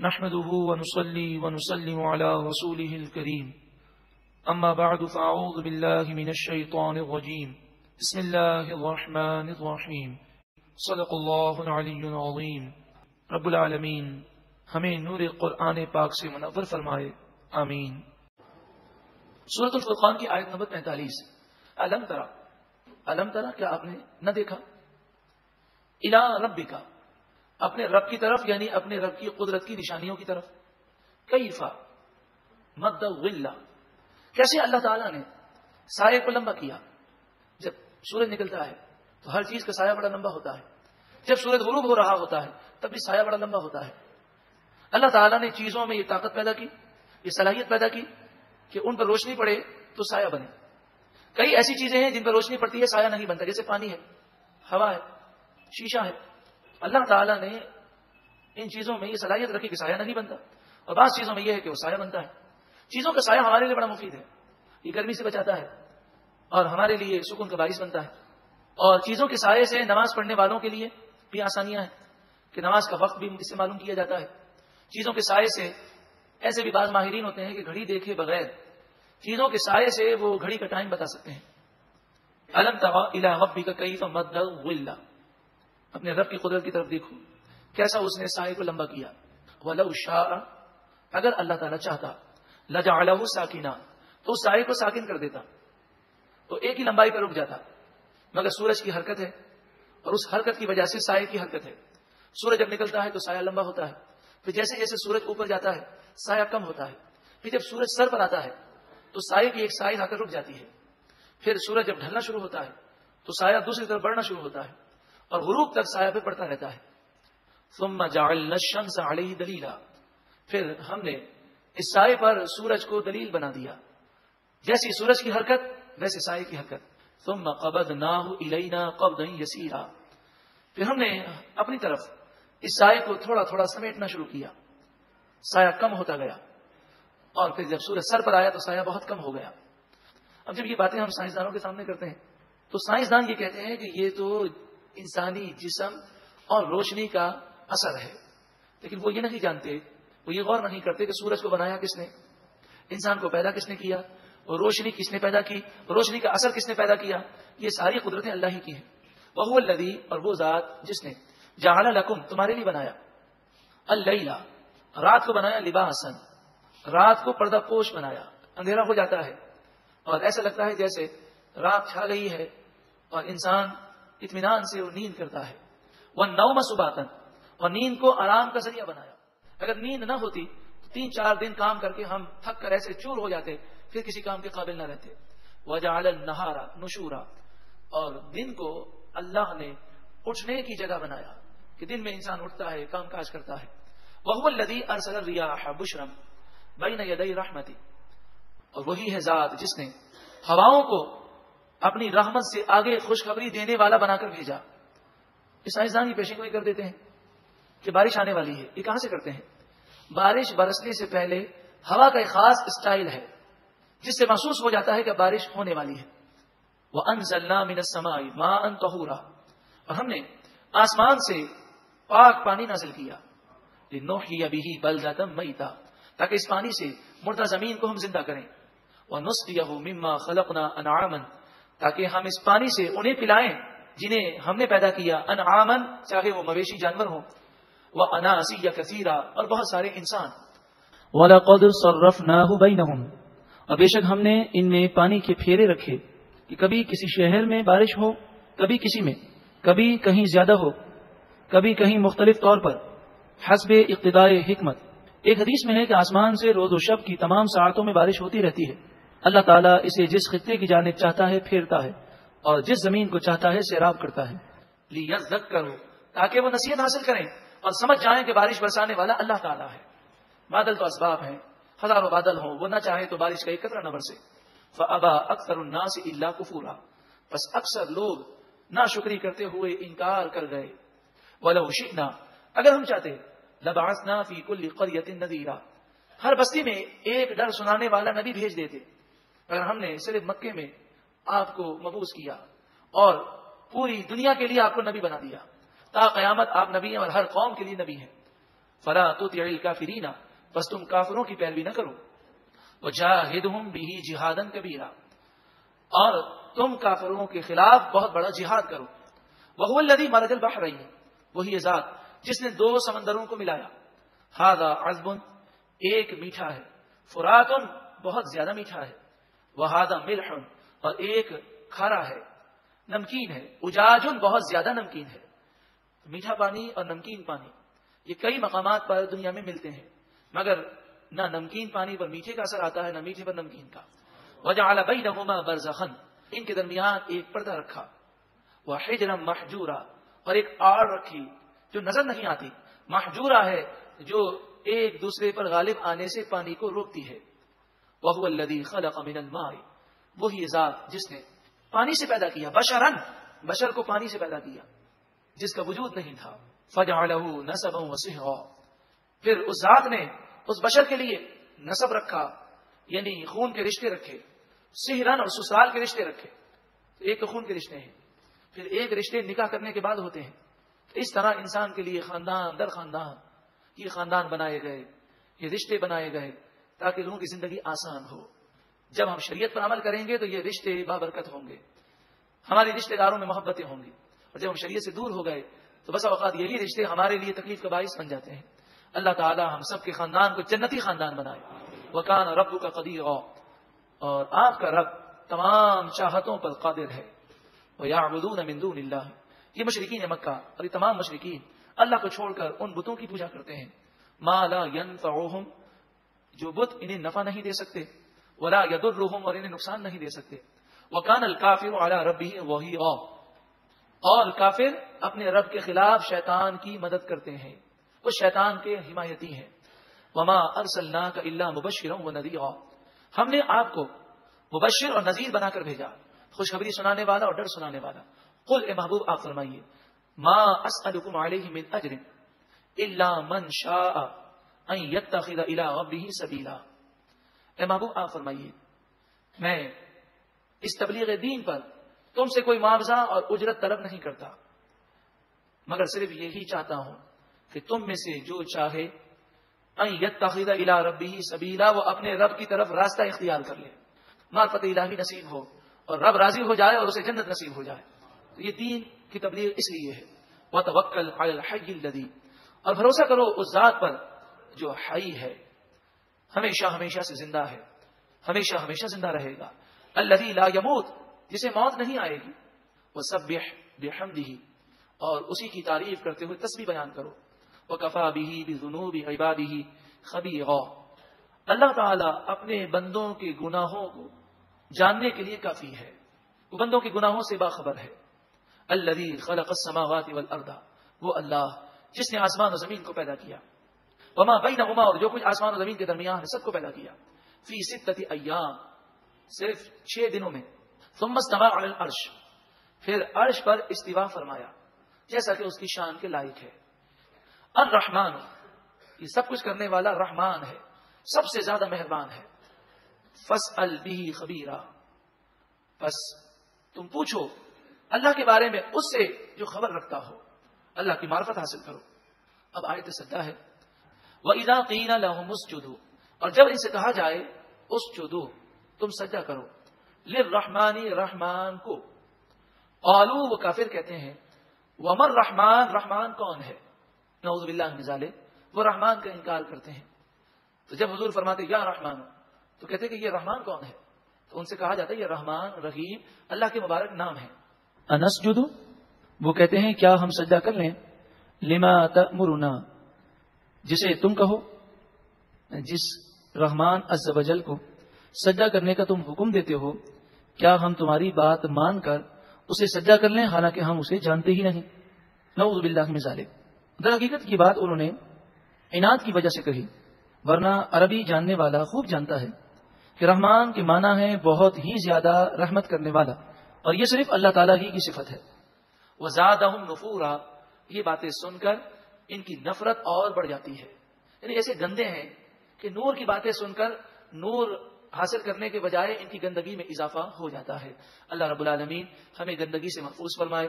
نحمده ونصلي ونسلم على رسوله الكريم أما بعد فأعوذ بالله من الشيطان الرجيم بسم الله الرحمن الرحيم صدق الله العلي العظيم رب العالمین ہمیں نور قرآن پاک سے منور فرمائے، آمین۔ سورۃ الفرقان کی آیت نمبر 45۔ علم ترا، کیا آپ نے نہ دیکھا؟ الی ربک، اپنے رب کی طرف، یعنی اپنے رب کی قدرت کی نشانیوں کی طرف۔ کیفا مد الظل، کیسے اللہ تعالیٰ نے سائے کو لمبا کیا۔ جب سورج نکلتا ہے تو ہر چیز کا سایہ بڑا لمبا ہوتا ہے، جب سورج غروب ہو رہا ہوتا ہے تب بھی سایہ بڑا لمبا ہوتا ہے۔ اللہ تعالیٰ نے چیزوں میں یہ طاقت پیدا کی، یہ صلاحیت پیدا کی کہ ان پر روشنی پڑے تو سایہ بنے۔ کئی ایسی چیزیں ہیں جن پر روشنی پڑتی ہے سایہ نہیں بنتا، جیسے پانی ہے، ہوا ہے، شیشہ ہے۔ اللہ تعالیٰ نے ان چیزوں میں یہ صلاحیت رکھی کہ سایہ نہیں بنتا، اور بعض چیزوں میں یہ ہے کہ وہ سایہ بنتا ہے۔ چیزوں کا سایہ ہمارے لیے بڑا مفید ہے، یہ گرمی سے بچاتا ہے اور ہمارے لیے سکون کا باعث بنتا ہے۔ اور چیزوں کے سائے سے نماز پڑھنے والوں کے لیے بھی آسانیاں ہیں کہ نماز کا وقت بھی اس سے معلوم کیا جاتا ہے۔ چیزوں کے سائے سے ایسے بھی بعض ماہرین ہوتے ہیں کہ گھڑی دیکھے بغیر چیزوں کے سائے سے وہ گھڑی کا ٹائم بتا سکتے ہیں۔ الم تر الی ربک کیف مد الظل، اپنے رب کی قدرت کی طرف دیکھو کیسا اس نے سائے کو لمبا کیا۔ ولو شاء، اگر اللہ تعالیٰ چاہتا، لجعلہ ساکنا، تو اس سائے کو ساکن کر دیتا، تو ایک ہی لمبائی پر رک جاتا۔ مگر سورج کی حرکت ہے اور اس حرکت کی وجہ سے سائے کی حرکت ہے۔ سورج جب نکلتا ہے تو سایہ لمبا ہوتا ہے، پھر جیسے جیسے سورج اوپر جاتا ہے سایہ کم ہوتا ہے، پھر جب سورج سر پر آتا ہے تو سائے کی ایک سائز آ کر رک جاتی ہے، پھر سورج جب ڈھلنا شروع ہوتا ہے تو سایہ دوسری طرف بڑھنا شروع ہوتا ہے اور غروب تک سایہ پہ پڑتا رہتا ہے۔ ثم جعلنا الشمس علیہ دلیلا، پھر ہم نے اس سائے پر سورج کو دلیل بنا دیا، جیسی سورج کی حرکت ویسے سائے کی حرکت۔ ثم قبضناہ الینا قبضا یسیرا، پھر ہم نے اپنی طرف اس سائے کو تھوڑا تھوڑا سمیٹنا شروع کیا، سایہ کم ہوتا گیا، اور پھر جب سورج سر پر آیا تو سایہ بہت کم ہو گیا۔ اب جب یہ باتیں ہم سائنسدانوں کے سامنے کرتے ہیں تو سائنسدان یہ کہتے ہیں کہ یہ تو انسانی جسم اور روشنی کا اثر ہے، لیکن وہ یہ نہیں جانتے، وہ یہ غور نہیں کرتے کہ سورج کو بنایا کس نے، انسان کو پیدا کس نے کیا، اور روشنی کس نے پیدا کی، روشنی کا اثر کس نے پیدا کیا۔ یہ ساری قدرتیں اللہ ہی کی ہیں۔ وہو الذی، اور وہ ذات جس نے جعل لکم، تمہارے لیے بنایا، اللیل، رات کو بنایا، لباسا، رات کو پردہ پوش بنایا، اندھیرا ہو جاتا ہے اور ایسا لگتا ہے جیسے رات چھا گئی ہے اور انسان اطمینان سے وہ نیند کرتا ہے۔ والنوم سباتا، اور نیند کو آرام کا ذریعہ بنایا۔ اگر نیند نہ ہوتی تو 3-4 دن کام کر کے ہم تھک کر ایسے چور ہو جاتے، پھر کسی کام کے قابل نہ رہتے۔ وجعل النہار نشورا، اور دن کو اللہ نے اٹھنے کی جگہ بنایا کہ دن میں انسان اٹھتا ہے، کام کاج کرتا ہے۔ وہو الذی ارسل الریاح بشرا بین یدی رحمتی، اور وہی ہے ذات جس نے ہواؤں کو اپنی رحمت سے آگے خوشخبری دینے والا بنا کر بھیجا۔ یہ سائنسدان کی پیشن گوئی کر دیتے ہیں کہ بارش آنے والی ہے۔ یہ کہاں سے کرتے ہیں؟ بارش برسنے سے پہلے ہوا کا ایک خاص اسٹائل ہے جس سے محسوس ہو جاتا ہے کہ بارش ہونے والی ہے۔ وَأَنزَلْنَا مِنَ السَّمَاءِ مَاءً طَهُورًا، اور ہم نے آسمان سے پاک پانی نازل کیا، لِنُحْيِيَ بِهِ بَلْدَةً مَيْتًا، تاکہ اس پانی سے مردہ زمین کو ہم زندہ کریں۔ وَنُسْقِيَهُ مِمَّا خَلَقْنَا أَنْعَامًا، تاکہ ہم اس پانی سے انہیں پلائیں جنہیں ہم نے پیدا کیا، انعامن، چاہے وہ مویشی جانور ہوں، وَأَنَاسِيَّ كَثِيرًا، اور بہت سارے انسان۔ وَلَقَدْ صَرَّفْنَاهُ بَيْنَهُمْ، اور بے شک ہم نے ان میں پانی کے پھیرے رکھے کہ کبھی کسی شہر میں بارش ہو، کبھی کسی میں، کبھی کہیں زیادہ ہو، کبھی کہیں مختلف طور پر، حسب اقتدار حکمت۔ ایک حدیث میں ہے کہ آسمان سے روز و شب کی تمام ساعتوں میں بارش ہوتی رہتی ہے۔ اللہ تعالیٰ اسے جس خطے کی جانب چاہتا ہے پھیرتا ہے اور جس زمین کو چاہتا ہے سیراب کرتا ہے۔ لیذکروا، تاکہ وہ نصیحت حاصل کریں اور سمجھ جائیں کہ بارش برسانے والا اللہ تعالیٰ ہے۔ بادل تو اسباب ہیں، ہزاروں بادل ہوں، وہ نہ چاہے تو بارش کا ایک قطرہ نہ برسے۔ فَأَبَى أَكْثَرُ النَّاسِ إِلَّا كُفُورًا، بس اکثر لوگ ناشکری کرتے ہوئے انکار کر گئے۔ وَلَوْ شِئْنَا، اگر ہم چاہتے، لَبَعَثْنَا فِي كُلِّ قَرْيَةٍ نَذِيرًا، ہر بستی میں ایک ڈر سنانے والا نبی بھیج دیتے۔ اگر ہم نے صرف مکے میں آپ کو مبعوث کیا اور پوری دنیا کے لیے آپ کو نبی بنا دیا، تا قیامت آپ نبی ہیں اور ہر قوم کے لیے نبی ہیں۔ فلا تطع الکافرین، بس تم کافروں کی پیروی نہ کرو، وجاہدہم بہ جہادا کبیرا، اور تم کافروں کے خلاف بہت بڑا جہاد کرو، وہو الذی مرج البحرین، وہی ذات جس نے دو سمندروں کو ملایا، ھذا عذب، ایک میٹھا ہے، فرات، بہت زیادہ میٹھا ہے، وھذا ملح، اور ایک کھارا ہے، نمکین ہے، اجاج، بہت زیادہ نمکین ہے۔ میٹھا پانی اور نمکین پانی یہ کئی مقامات پر دنیا میں ملتے ہیں، مگر نہ نمکین پانی پر میٹھے کا اثر آتا ہے، نہ میٹھے پر نمکین کا۔ وجعل بینہما برزخا، ان کے درمیان ایک پردہ رکھا، وحجرا محجورا، اور ایک آڑ رکھی جو نظر نہیں آتی، محجورا ہے جو ایک دوسرے پر غالب آنے سے پانی کو روکتی ہے۔ وہو الذی خلق من الماء، وہی ذات جس نے پانی سے پیدا کیا، بشرن، بشر کو پانی سے پیدا کیا جس کا وجود نہیں تھا، فجعلہ نسبا وصہرا، پھر اس ذات نے اس بشر کے لیے نسب رکھا، یعنی خون کے رشتے رکھے، صہرن، اور سسرال کے رشتے رکھے، ایک تو خون کے رشتے ہیں، پھر ایک رشتے نکاح کرنے کے بعد ہوتے ہیں، تو اس طرح انسان کے لیے خاندان در خاندان یہ خاندان بنائے گئے، یہ رشتے بنائے گئے تاکہ لوگوں کی زندگی آسان ہو۔ جب ہم شریعت پر عمل کریں گے تو یہ رشتے بابرکت ہوں گے، ہماری رشتے داروں میں محبتیں ہوں گی، اور جب ہم شریعت سے دور ہو گئے تو بس اوقات یہی رشتے ہمارے لیے تکلیف کا باعث بن جاتے ہیں۔ اللہ تعالی ہم سب کے خاندان کو جنتی خاندان بنائے۔ وکان ربک قدیرا، اور آپ کا رب تمام چاہتوں پر قادر ہے۔ ویعبدون من دون اللہ، یہ مشرکین مکہ اور یہ تمام مشرکین اللہ کو چھوڑ کر ان بتوں کی پوجا کرتے ہیں، ما لا ینفعہم، جو بت انہیں نفع نہیں دے سکتے، ولا یضرہم، اور انہیں نقصان نہیں دے سکتے۔ وکان الکافر علی ربہ ظہیرا، اور کافر اپنے رب کے خلاف شیطان کی مدد کرتے ہیں، وہ شیطان کے حمایتی ہیں۔ وما ارسلناک الا مبشرا ونذیرا، ہم نے آپ کو مبشر اور نذیر بنا کر بھیجا، خوشخبری سنانے والا اور ڈر سنانے والا۔ قل، اے محبوب آپ فرمائیے، ما اسألکم علیہ من اجر الا من شاء ان یتخذ الی ربہ سبیلا، اے محبوب آپ فرمائیے میں اس تبلیغ دین پر تم سے کوئی معاوضہ اور اجرت طلب نہیں کرتا، مگر صرف یہی چاہتا ہوں کہ تم میں سے جو چاہے ان یتخذ الی ربہ سبیلا، وہ اپنے رب کی طرف راستہ اختیار کر لے، معرفت الہی نصیب ہو اور رب راضی ہو جائے اور اسے جنت نصیب ہو جائے۔ تو یہ دین کی تبلیغ اس لیے ہے۔ وتوکل علی الحی الذی، اور بھروسہ کرو اس ذات پر جو حی ہے، ہمیشہ ہمیشہ سے زندہ ہے، ہمیشہ ہمیشہ زندہ رہے گا، الذی لا یموت، جسے موت نہیں آئے گی، وسبح بحمدہ، اور اسی کی تعریف کرتے ہوئے تسبیح بیان کرو، وکفا بہ بذنوب عبادہ خبیرا، اللہ تعالیٰ اپنے بندوں کے گناہوں کو جاننے کے لیے کافی ہے، وہ بندوں کے گناہوں سے باخبر ہے۔ الذی خلق السماوات والارض، وہ اللہ جس نے آسمان و زمین کو پیدا کیا، وما بینہما، اور جو کچھ آسمان و زمین کے درمیان ہے سب کو پیدا کیا، فی ستۃ ایام، صرف 6 دنوں میں، ثم استوى علی العرش، پھر عرش پر استوا فرمایا جیسا کہ اس کی شان کے لائق ہے۔ الرحمن، یہ سب کچھ کرنے والا رحمان ہے، سب سے زیادہ مہربان ہے۔ فاسأل بہ خبیرا، بس تم پوچھو اللہ کے بارے میں اس سے جو خبر رکھتا ہو، اللہ کی معرفت حاصل کرو۔ اب آیت سجدہ ہے، وَإِذَا قِيلَ لَهُمُ اسْجُدُوا، اور جب ان سے کہا جائے اسجدوا، تم سجدہ کرو، للرحمن، رحمان کو، قالوا، وہ کافر کہتے ہیں، وَمَا الرحمن، رحمان کون ہے، نعوذ باللہ من ذالک، وہ رحمان کا انکار کرتے ہیں۔ تو جب حضور فرماتے یا رحمان، تو کہتے کہ یہ رحمان کون ہے، تو ان سے کہا جاتا ہے یہ رحمان رحیم اللہ کے مبارک نام ہے۔ انسجد، وہ کہتے ہیں کیا ہم سجدہ کر لیں، لما تأمرنا، جسے تم کہو، جس رحمان عز و جل کو سجدہ کرنے کا تم حکم دیتے ہو، کیا ہم تمہاری بات مان کر اسے سجدہ کر لیں حالانکہ ہم اسے جانتے ہی نہیں، نعوذ باللہ من ذالک۔ در حقیقت کی بات انہوں نے عناد کی وجہ سے کہی، ورنہ عربی جاننے والا خوب جانتا ہے کہ رحمان کے معنی ہے بہت ہی زیادہ رحمت کرنے والا، اور یہ صرف اللہ تعالیٰ ہی کی صفت ہے۔ وزادہم نفورا، یہ باتیں سن کر ان کی نفرت اور بڑھ جاتی ہے، یعنی ایسے گندے ہیں کہ نور کی باتیں سن کر نور حاصل کرنے کے بجائے ان کی گندگی میں اضافہ ہو جاتا ہے۔ اللہ رب العالمین ہمیں گندگی سے محفوظ فرمائے۔